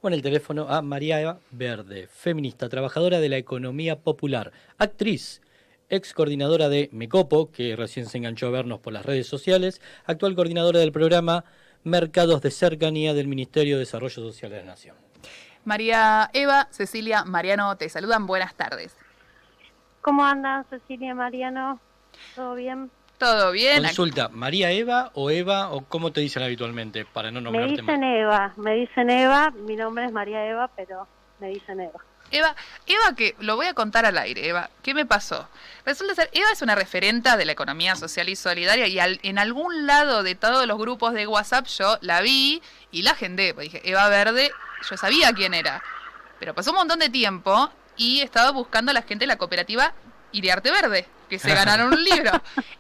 en el teléfono a María Eva Verde, feminista, trabajadora de la economía popular, actriz, ex coordinadora de Mecopo, que recién se enganchó a vernos por las redes sociales, actual coordinadora del programa Mercados de Cercanía del Ministerio de Desarrollo Social de la Nación. María Eva, Cecilia, Mariano, te saludan. Buenas tardes. ¿Cómo andan, Cecilia y Mariano? ¿Todo bien? ¿Todo bien? Consulta, ¿María Eva o cómo te dicen habitualmente para no nombrarte mal? Me dicen Eva, mi nombre es María Eva, pero me dicen Eva. Eva, que lo voy a contar al aire, Eva, ¿qué me pasó? Resulta ser, Eva es una referenta de la economía social y solidaria y en algún lado de todos los grupos de WhatsApp yo la vi y la agendé, pues dije, Eva Verde, yo sabía quién era, pero pasó un montón de tiempo y estaba buscando a la gente de la cooperativa Iriarte Verde, que se ganaron un libro.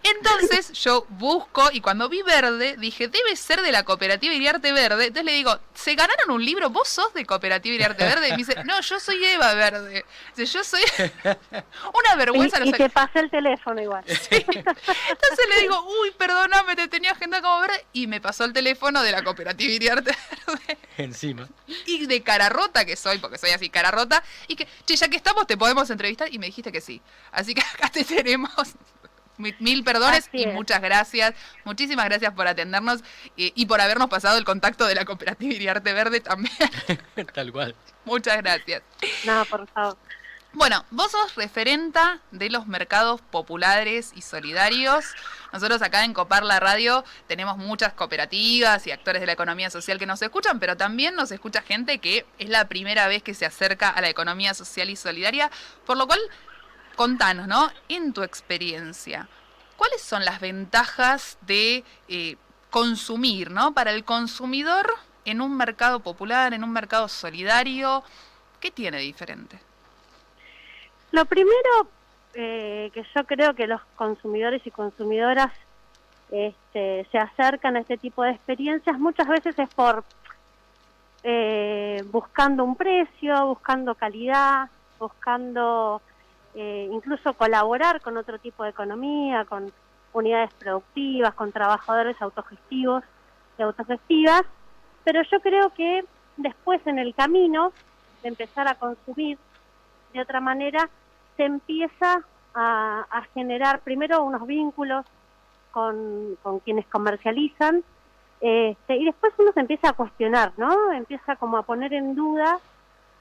Entonces yo busco y cuando vi Verde dije, debe ser de la cooperativa Iriarte Verde. Entonces le digo, ¿se ganaron un libro? ¿Vos sos de cooperativa Iriarte Verde? Y me dice, no, yo soy Eva Verde. Dice, yo soy una vergüenza. Y te pasé el teléfono igual. Sí. Entonces le digo, uy, perdóname, te tenía agenda como Verde. Y me pasó el teléfono de la cooperativa Iriarte Verde. Encima. Y de cara rota que soy, porque soy así cara rota. Y que, che, ya que estamos, te podemos entrevistar. Y me dijiste que sí. Así que acá te tenemos. Mil perdones Así y es. muchas gracias. Muchísimas gracias por atendernos y por habernos pasado el contacto de la cooperativa Iriarte Verde también. Tal cual. Muchas gracias. No, por favor. Bueno, vos sos referenta de los mercados populares y solidarios. Nosotros acá en Copar la Radio tenemos muchas cooperativas y actores de la economía social que nos escuchan, pero también nos escucha gente que es la primera vez que se acerca a la economía social y solidaria, por lo cual, contanos, ¿no? En tu experiencia, ¿cuáles son las ventajas de consumir, ¿no? Para el consumidor en un mercado popular, en un mercado solidario, ¿qué tiene de diferente? Lo primero que yo creo que los consumidores y consumidoras se acercan a este tipo de experiencias muchas veces es por buscando un precio, buscando calidad, buscando incluso colaborar con otro tipo de economía, con unidades productivas, con trabajadores autogestivos y autogestivas, pero yo creo que después en el camino de empezar a consumir de otra manera, se empieza a generar primero unos vínculos con quienes comercializan, y después uno se empieza a cuestionar, ¿no? Empieza como a poner en duda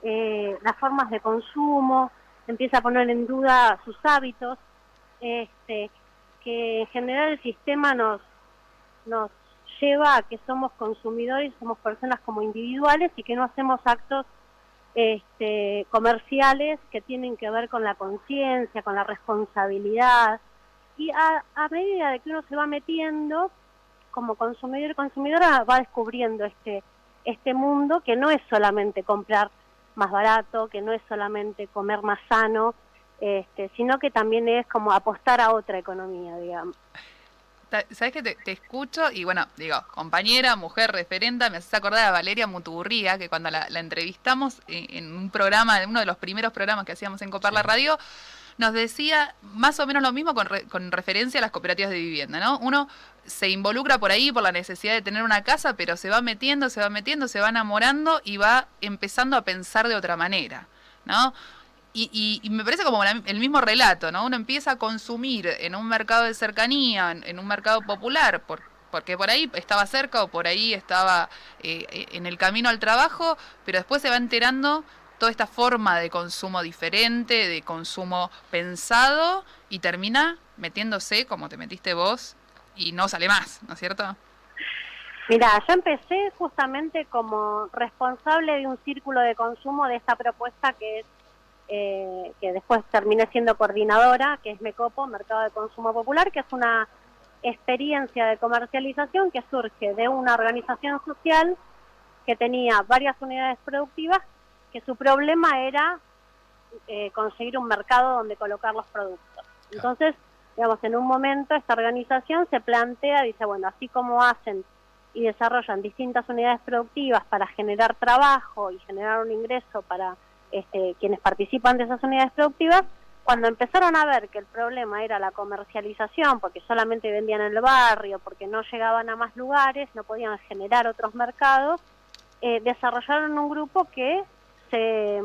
las formas de consumo, empieza a poner en duda sus hábitos, que en general el sistema nos lleva a que somos consumidores, somos personas como individuales y que no hacemos actos comerciales que tienen que ver con la conciencia, con la responsabilidad, y a medida de que uno se va metiendo como consumidor y consumidora va descubriendo este mundo que no es solamente comprar más barato, que no es solamente comer más sano, sino que también es como apostar a otra economía, digamos. ¿Sabes que te escucho? Y bueno, digo, compañera, mujer, referenta, me haces acordar a Valeria Muturría, que cuando la entrevistamos en un programa, en uno de los primeros programas que hacíamos en Copar la Radio, nos decía más o menos lo mismo con referencia a las cooperativas de vivienda, ¿no? Uno se involucra por ahí por la necesidad de tener una casa, pero se va metiendo, se va enamorando y va empezando a pensar de otra manera, ¿no? Y me parece como el mismo relato, ¿no? Uno empieza a consumir en un mercado de cercanía, en un mercado popular, porque por ahí estaba cerca o por ahí estaba en el camino al trabajo, pero después se va enterando toda esta forma de consumo diferente, de consumo pensado, y termina metiéndose como te metiste vos y no sale más, ¿no es cierto? Mira, yo empecé justamente como responsable de un círculo de consumo de esta propuesta que es que después terminé siendo coordinadora, que es Mecopo, Mercado de Consumo Popular, que es una experiencia de comercialización que surge de una organización social que tenía varias unidades productivas, que su problema era conseguir un mercado donde colocar los productos. Entonces, digamos, en un momento esta organización se plantea, dice, bueno, así como hacen y desarrollan distintas unidades productivas para generar trabajo y generar un ingreso para quienes participan de esas unidades productivas, cuando empezaron a ver que el problema era la comercialización, porque solamente vendían en el barrio, porque no llegaban a más lugares, no podían generar otros mercados, desarrollaron un grupo que se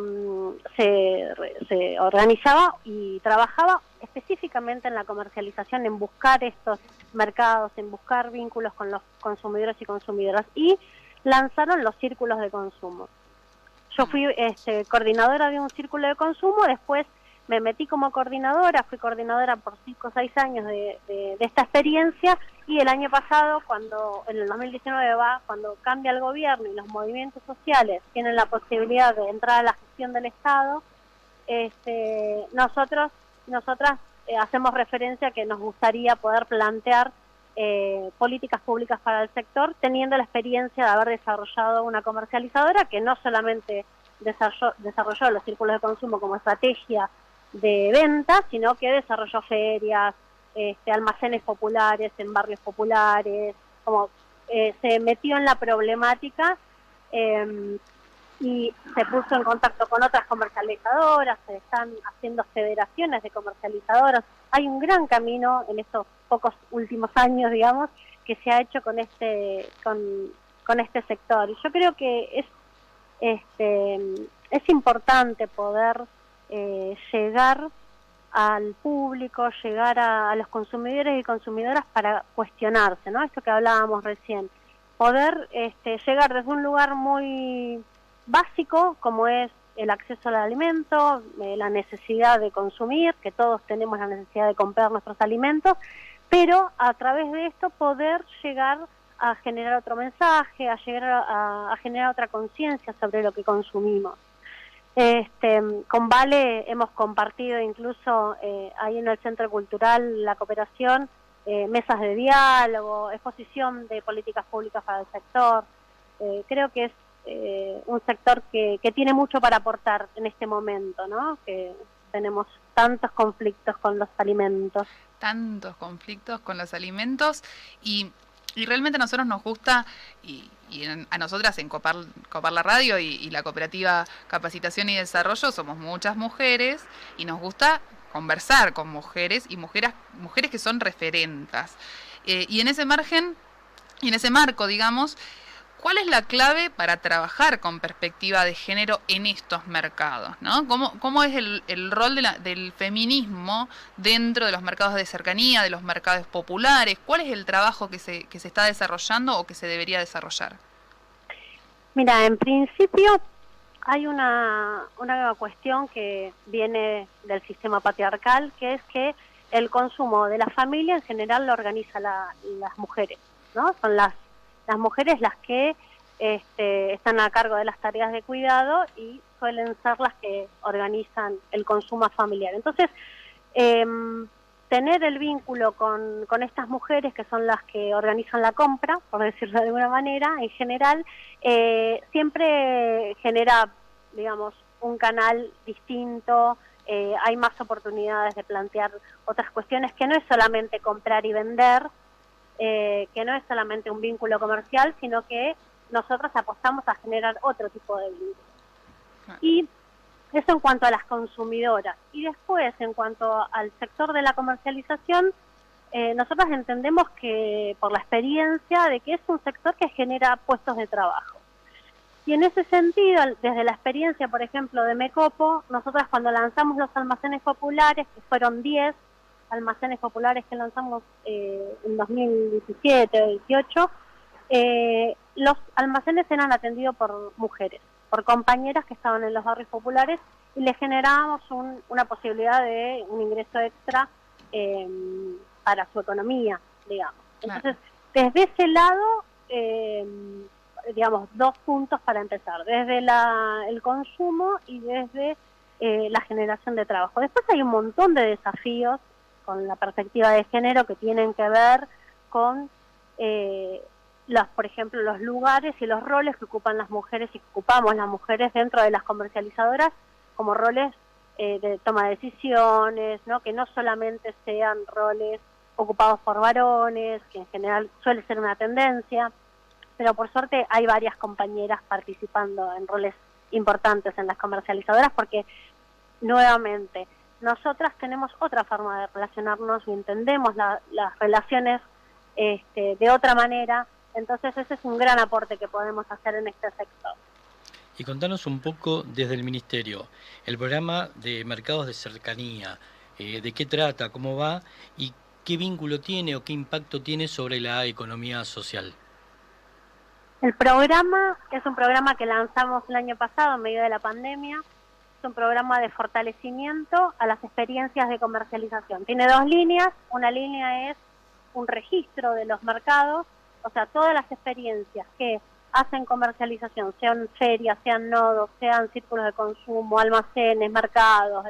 organizaba y trabajaba específicamente en la comercialización, en buscar estos mercados, en buscar vínculos con los consumidores y consumidoras, y lanzaron los círculos de consumo. Yo fui coordinadora de un círculo de consumo, después me metí como coordinadora, fui coordinadora por 5 o 6 años de esta experiencia, y el año pasado, en el 2019 cuando cambia el gobierno y los movimientos sociales tienen la posibilidad de entrar a la gestión del Estado, nosotras hacemos referencia a que nos gustaría poder plantear políticas públicas para el sector, teniendo la experiencia de haber desarrollado una comercializadora que no solamente desarrolló los círculos de consumo como estrategia de venta, sino que desarrolló ferias, almacenes populares en barrios populares, como se metió en la problemática y se puso en contacto con otras comercializadoras, se están haciendo federaciones de comercializadoras. Hay un gran camino en estos pocos últimos años, digamos, que se ha hecho con este sector. Y yo creo que es importante poder llegar al público, llegar a los consumidores y consumidoras para cuestionarse, ¿no? Esto que hablábamos recién. Poder llegar desde un lugar muy básico, como es el acceso al alimento, la necesidad de consumir, que todos tenemos la necesidad de comprar nuestros alimentos, pero a través de esto poder llegar a generar otro mensaje, a llegar a generar otra conciencia sobre lo que consumimos. Con Vale hemos compartido incluso ahí en el Centro Cultural La Cooperación, mesas de diálogo, exposición de políticas públicas para el sector. Creo que es un sector que tiene mucho para aportar en este momento, ¿no? Que tenemos tantos conflictos con los alimentos. Tantos conflictos con los alimentos y realmente a nosotros nos gusta, a nosotras en Copar la Radio y la cooperativa Capacitación y Desarrollo somos muchas mujeres y nos gusta conversar con mujeres y mujeres que son referentas. Y en ese marco, digamos, ¿cuál es la clave para trabajar con perspectiva de género en estos mercados, ¿no? ¿Cómo es el rol del feminismo dentro de los mercados de cercanía, de los mercados populares? ¿Cuál es el trabajo que se está desarrollando o que se debería desarrollar? Mira, en principio hay una cuestión que viene del sistema patriarcal, que es que el consumo de la familia en general lo organizan las mujeres, ¿no? Son las mujeres las que están a cargo de las tareas de cuidado y suelen ser las que organizan el consumo familiar. Entonces, tener el vínculo con estas mujeres, que son las que organizan la compra, por decirlo de alguna manera, en general, siempre genera, digamos, un canal distinto. Hay más oportunidades de plantear otras cuestiones, que no es solamente comprar y vender, que no es solamente un vínculo comercial, sino que nosotros apostamos a generar otro tipo de vínculo. Y eso en cuanto a las consumidoras. Y después, en cuanto al sector de la comercialización, nosotros entendemos que, por la experiencia, de que es un sector que genera puestos de trabajo. Y en ese sentido, desde la experiencia, por ejemplo, de Mecopo, nosotras cuando lanzamos los almacenes populares, que fueron 10 almacenes populares que lanzamos en 2017 o 2018, los almacenes eran atendidos por mujeres, por compañeras que estaban en los barrios populares, y les generábamos una posibilidad de un ingreso extra para su economía, digamos. Entonces, desde ese lado, digamos, 2 puntos para empezar, desde el consumo y desde la generación de trabajo. Después hay un montón de desafíos con la perspectiva de género que tienen que ver con por ejemplo, los lugares y los roles que ocupan las mujeres y que ocupamos las mujeres dentro de las comercializadoras, como roles de toma de decisiones, ¿no? Que no solamente sean roles ocupados por varones, que en general suele ser una tendencia, pero por suerte hay varias compañeras participando en roles importantes en las comercializadoras, porque nuevamente nosotras tenemos otra forma de relacionarnos y entendemos las relaciones de otra manera, Entonces ese es un gran aporte que podemos hacer en este sector. Y contanos un poco desde el Ministerio, el programa de mercados de cercanía, de qué trata, cómo va y qué vínculo tiene o qué impacto tiene sobre la economía social. El programa es un programa que lanzamos el año pasado en medio de la pandemia. Es un programa de fortalecimiento a las experiencias de comercialización. Tiene dos líneas. Una línea es un registro de los mercados, o sea, todas las experiencias que hacen comercialización, sean ferias, sean nodos, sean círculos de consumo, almacenes, mercados,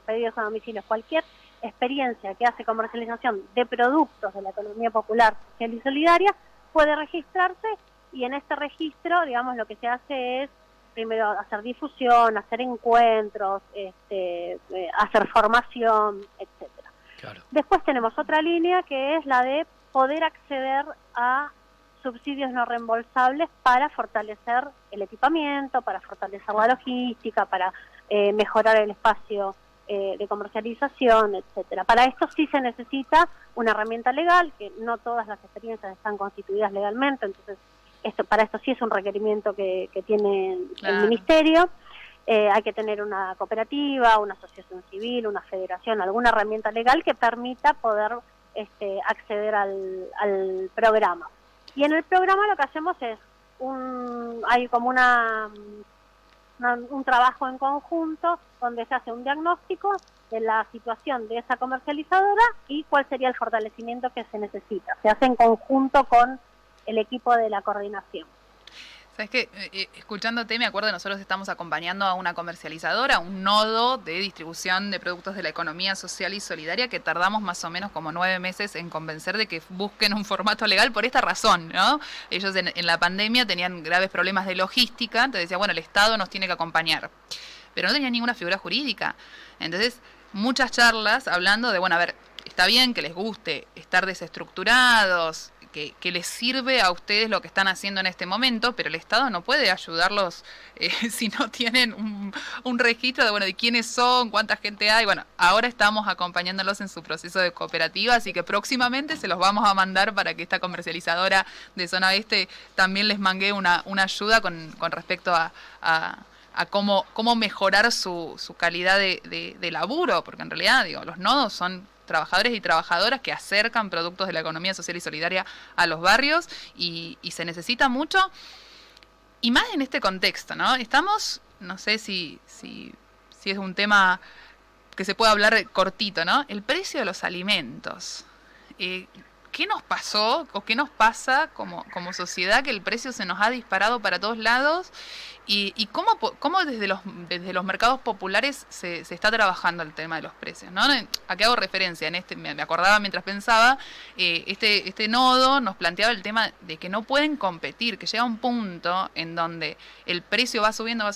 pedidos a domicilios, cualquier experiencia que hace comercialización de productos de la economía popular, social y solidaria, puede registrarse, y en este registro, digamos, lo que se hace es primero hacer difusión, hacer encuentros, hacer formación, etcétera. Claro. Después tenemos otra línea que es la de poder acceder a subsidios no reembolsables para fortalecer el equipamiento, para fortalecer la logística, para mejorar el espacio de comercialización, etcétera. Para esto sí se necesita una herramienta legal, que no todas las experiencias están constituidas legalmente, entonces para esto sí es un requerimiento que tiene el Ministerio. Hay que tener una cooperativa, una asociación civil, una federación, alguna herramienta legal que permita poder acceder al programa. Y en el programa lo que hacemos es hay como un trabajo en conjunto donde se hace un diagnóstico de la situación de esa comercializadora y cuál sería el fortalecimiento que se necesita. Se hace en conjunto con el equipo de la coordinación. ¿Sabes qué? Escuchándote me acuerdo que nosotros estamos acompañando a una comercializadora, un nodo de distribución de productos de la economía social y solidaria que tardamos más o menos como 9 meses en convencer de que busquen un formato legal por esta razón, ¿no? Ellos en la pandemia tenían graves problemas de logística, entonces decía, bueno, el Estado nos tiene que acompañar, pero no tenían ninguna figura jurídica. Entonces, muchas charlas hablando de, bueno, a ver, está bien que les guste estar desestructurados, que les sirve a ustedes lo que están haciendo en este momento, pero el Estado no puede ayudarlos si no tienen un registro de, bueno, de quiénes son, cuánta gente hay. Bueno, ahora estamos acompañándolos en su proceso de cooperativa, así que próximamente se los vamos a mandar para que esta comercializadora de Zona Este también les mangue una ayuda con respecto a cómo mejorar su calidad de laburo, porque en realidad, digo, los nodos son trabajadores y trabajadoras que acercan productos de la economía social y solidaria a los barrios y se necesita mucho, y más en este contexto, ¿no? Estamos, no sé si es un tema que se puede hablar cortito, ¿no? El precio de los alimentos. ¿Qué nos pasó o qué nos pasa como sociedad que el precio se nos ha disparado para todos lados? ¿Y cómo desde los mercados populares se está trabajando el tema de los precios, ¿no? ¿A qué hago referencia? Me acordaba mientras pensaba, este nodo nos planteaba el tema de que no pueden competir, que llega un punto en donde el precio va subiendo,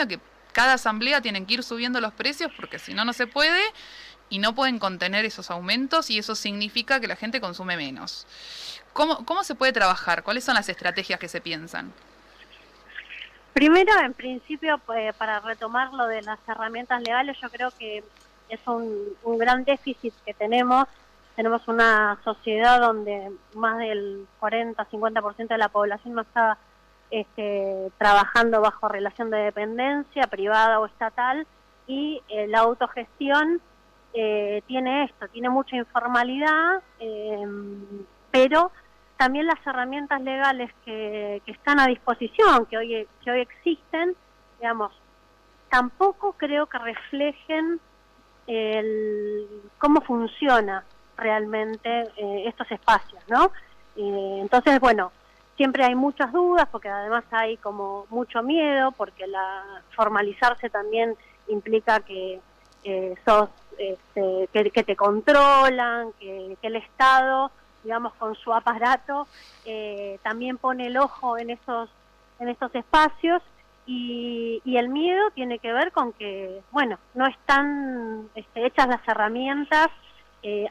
que cada asamblea tienen que ir subiendo los precios porque si no, no se puede, y no pueden contener esos aumentos, y eso significa que la gente consume menos. ¿Cómo se puede trabajar? ¿Cuáles son las estrategias que se piensan? Primero, en principio, para retomar lo de las herramientas legales, yo creo que es un gran déficit que tenemos. Tenemos una sociedad donde más del 40-50% de la población no está trabajando bajo relación de dependencia, privada o estatal, y la autogestión tiene mucha informalidad, pero también las herramientas legales que están a disposición, que hoy existen, digamos, tampoco creo que reflejen cómo funciona realmente estos espacios, ¿no? Entonces, bueno, siempre hay muchas dudas, porque además hay como mucho miedo, porque formalizarse también implica que que te controlan, que el Estado, digamos, con su aparato, también pone el ojo en estos espacios, y el miedo tiene que ver con que, bueno, no están hechas las herramientas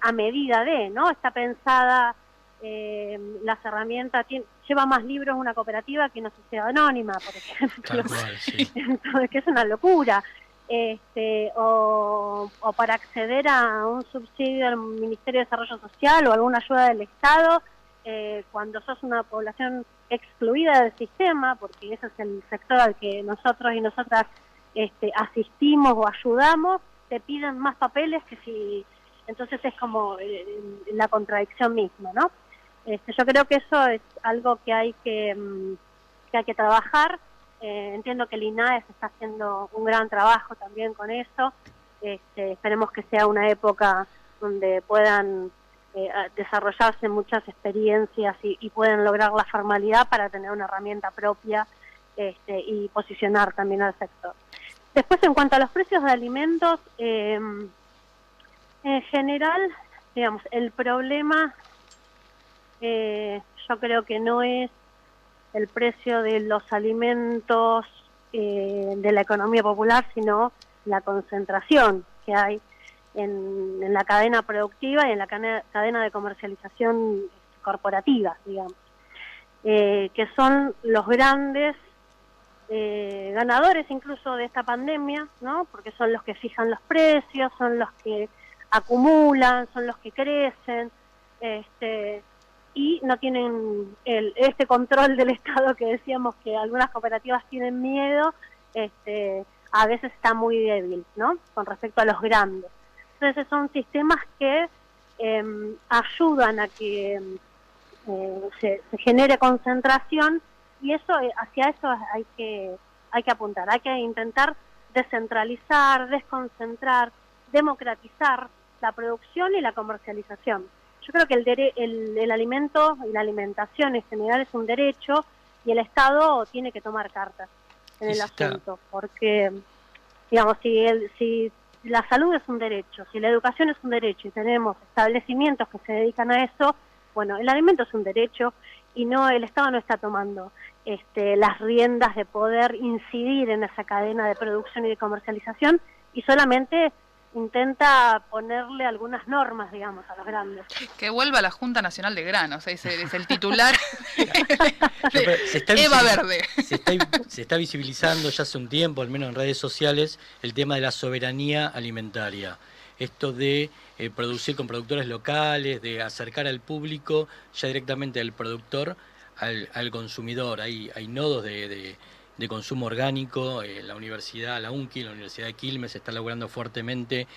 a medida de, ¿no? Está pensada, las herramientas, lleva más libros una cooperativa que una sociedad anónima, por ejemplo. Tal cual, sí. Entonces, que es una locura. O para acceder a un subsidio del Ministerio de Desarrollo Social o alguna ayuda del Estado, cuando sos una población excluida del sistema, porque ese es el sector al que nosotros y nosotras asistimos o ayudamos, te piden más papeles que si... Entonces es como la contradicción misma, ¿no? Yo creo que eso es algo que hay que trabajar. Entiendo que el INAE está haciendo un gran trabajo también con eso. Esperemos que sea una época donde puedan desarrollarse muchas experiencias y puedan lograr la formalidad para tener una herramienta propia y posicionar también al sector. Después, en cuanto a los precios de alimentos, en general, digamos, el problema yo creo que no es el precio de los alimentos de la economía popular, sino la concentración que hay en la cadena productiva y en la cadena de comercialización corporativa, digamos, que son los grandes ganadores incluso de esta pandemia, ¿no? Porque son los que fijan los precios, son los que acumulan, son los que crecen, y no tienen este control del Estado que decíamos que algunas cooperativas tienen miedo, a veces está muy débil, ¿no? Con respecto a los grandes. Entonces son sistemas que ayudan a que se genere concentración, y eso hacia eso hay que apuntar, hay que intentar descentralizar, desconcentrar, democratizar la producción y la comercialización. Yo creo que el alimento y la alimentación en general es un derecho, y el Estado tiene que tomar cartas en el asunto, porque, digamos, si la salud es un derecho, si la educación es un derecho y tenemos establecimientos que se dedican a eso, bueno, el alimento es un derecho y no, el Estado no está tomando las riendas de poder incidir en esa cadena de producción y de comercialización, y solamente intenta ponerle algunas normas, digamos, a los grandes. Que vuelva a la Junta Nacional de Granos, ese es el titular. Eva Verde. Se está visibilizando ya hace un tiempo, al menos en redes sociales, el tema de la soberanía alimentaria. Esto de producir con productores locales, de acercar al público ya directamente del productor al consumidor. Hay nodos de consumo orgánico, la universidad, la UNCI, la Universidad de Quilmes está laburando fuertemente,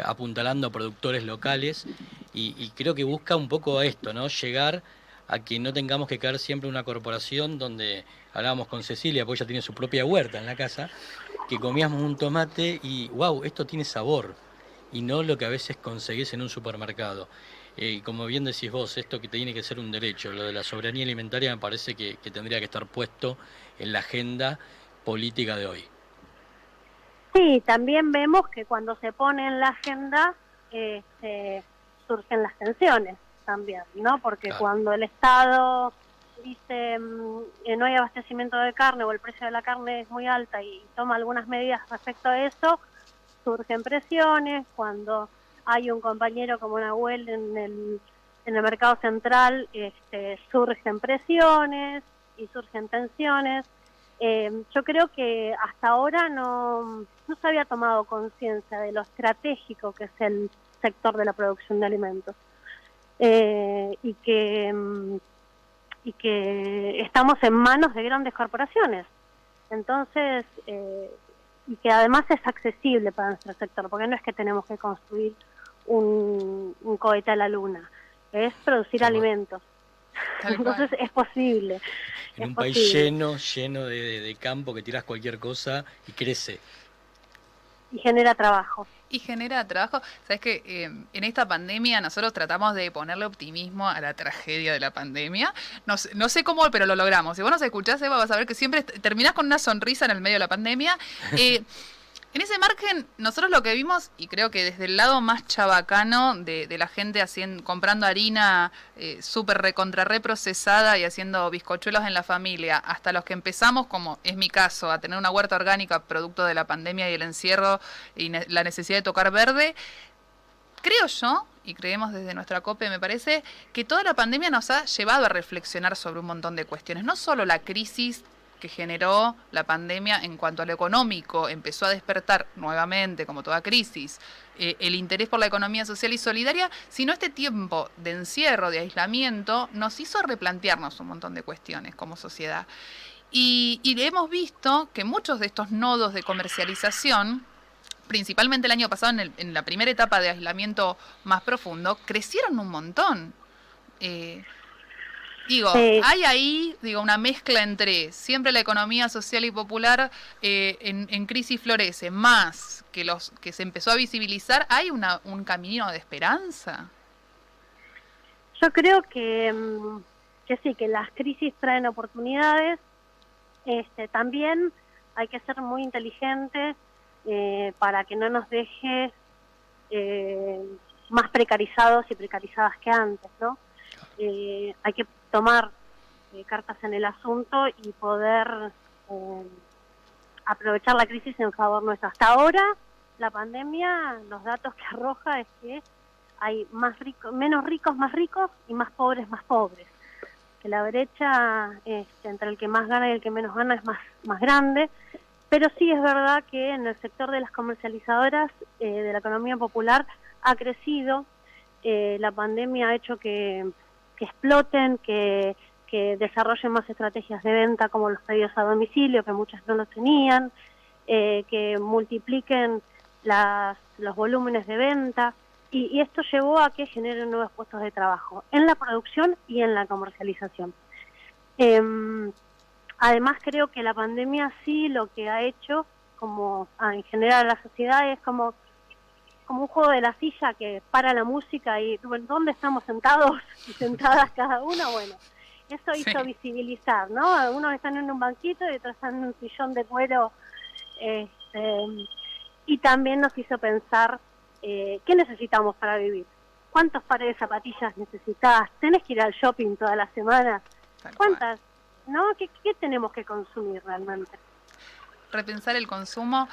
apuntalando a productores locales, y creo que busca un poco esto, ¿no? Llegar a que no tengamos que caer siempre en una corporación donde hablábamos con Cecilia, porque ella tiene su propia huerta en la casa, que comíamos un tomate y wow, esto tiene sabor, y no lo que a veces conseguís en un supermercado. Como bien decís vos, esto que tiene que ser un derecho, lo de la soberanía alimentaria me parece que tendría que estar puesto en la agenda política de hoy. Sí, también vemos que cuando se pone en la agenda surgen las tensiones también, ¿no? Porque claro, cuando el Estado dice no hay abastecimiento de carne o el precio de la carne es muy alta y toma algunas medidas respecto a eso, surgen presiones. Cuando hay un compañero como Nahuel en el mercado central, surgen presiones y surgen tensiones. Yo creo que hasta ahora no se había tomado conciencia de lo estratégico que es el sector de la producción de alimentos, y que estamos en manos de grandes corporaciones. Entonces, y que además es accesible para nuestro sector, porque no es que tenemos que construir un cohete a la luna, es producir alimentos. Entonces es posible. En un país lleno de campo, que tiras cualquier cosa y crece. Y genera trabajo. Sabes que en esta pandemia nosotros tratamos de ponerle optimismo a la tragedia de la pandemia. No sé cómo, pero lo logramos. Si vos nos escuchás, Eva, vas a ver que siempre terminás con una sonrisa en el medio de la pandemia. En ese margen, nosotros lo que vimos, y creo que desde el lado más chabacano de la gente comprando harina súper reprocesada y haciendo bizcochuelos en la familia, hasta los que empezamos, como es mi caso, a tener una huerta orgánica producto de la pandemia y el encierro y la necesidad de tocar verde, creo yo, y creemos desde nuestra COPE, me parece, que toda la pandemia nos ha llevado a reflexionar sobre un montón de cuestiones. No solo la crisis que generó la pandemia en cuanto a lo económico, empezó a despertar nuevamente, como toda crisis, el interés por la economía social y solidaria, sino este tiempo de encierro, de aislamiento, nos hizo replantearnos un montón de cuestiones como sociedad. Y hemos visto que muchos de estos nodos de comercialización, principalmente el año pasado en la primera etapa de aislamiento más profundo, crecieron un montón. Hay ahí una mezcla entre siempre la economía social y popular en crisis florece, más que los que se empezó a visibilizar, hay un camino de esperanza. Yo creo que sí, que las crisis traen oportunidades. También hay que ser muy inteligentes para que no nos deje más precarizados y precarizadas que antes, ¿no? Hay que tomar cartas en el asunto y poder aprovechar la crisis en favor nuestro. Hasta ahora, la pandemia, los datos que arroja es que hay menos ricos más ricos y más pobres más pobres. Que la brecha entre el que más gana y el que menos gana es más grande, pero sí es verdad que en el sector de las comercializadoras de la economía popular ha crecido. La pandemia ha hecho que exploten, que desarrollen más estrategias de venta como los pedidos a domicilio, que muchas no lo tenían, que multipliquen los volúmenes de venta, y esto llevó a que generen nuevos puestos de trabajo en la producción y en la comercialización. Además, creo que la pandemia sí lo que ha hecho, como en general a la sociedad, es como un juego de la silla que para la música y ¿dónde estamos sentados y sentadas cada uno? Bueno, eso hizo visibilizar, ¿no? Unos están en un banquito y otros están en un sillón de cuero, y también nos hizo pensar ¿qué necesitamos para vivir? ¿Cuántos pares de zapatillas necesitas? ¿Tenés que ir al shopping toda la semana? ¿Cuántas? ¿No? ¿Qué tenemos que consumir realmente? Repensar el consumo.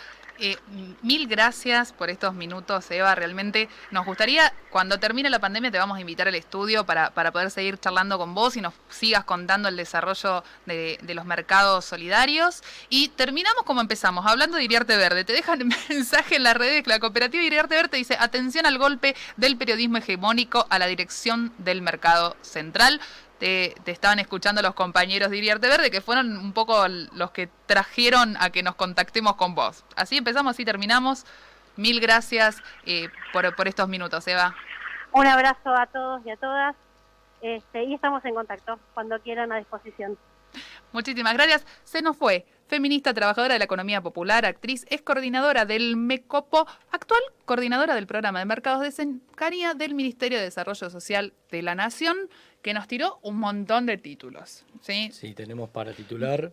Mil gracias por estos minutos, Eva. Realmente nos gustaría, cuando termine la pandemia, te vamos a invitar al estudio para poder seguir charlando con vos y nos sigas contando el desarrollo de los mercados solidarios. Y terminamos como empezamos, hablando de Iriarte Verde. Te dejan mensaje en las redes que la cooperativa Iriarte Verde dice: atención al golpe del periodismo hegemónico a la dirección del mercado central. Te estaban escuchando los compañeros de Iriarte Verde, que fueron un poco los que trajeron a que nos contactemos con vos. Así empezamos, así terminamos. Mil gracias por estos minutos, Eva. Un abrazo a todos y a todas, y estamos en contacto, cuando quieran, a disposición. Muchísimas gracias. Se nos fue. Feminista, trabajadora de la economía popular, actriz, es coordinadora del MECOPO, actual coordinadora del programa de mercados de cercanía del Ministerio de Desarrollo Social de la Nación, que nos tiró un montón de títulos. Sí, tenemos para titular.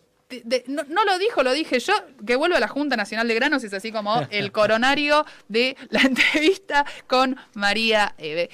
No lo dijo, lo dije yo, que vuelvo a la Junta Nacional de Granos, es así como el coronario de la entrevista con María Eve.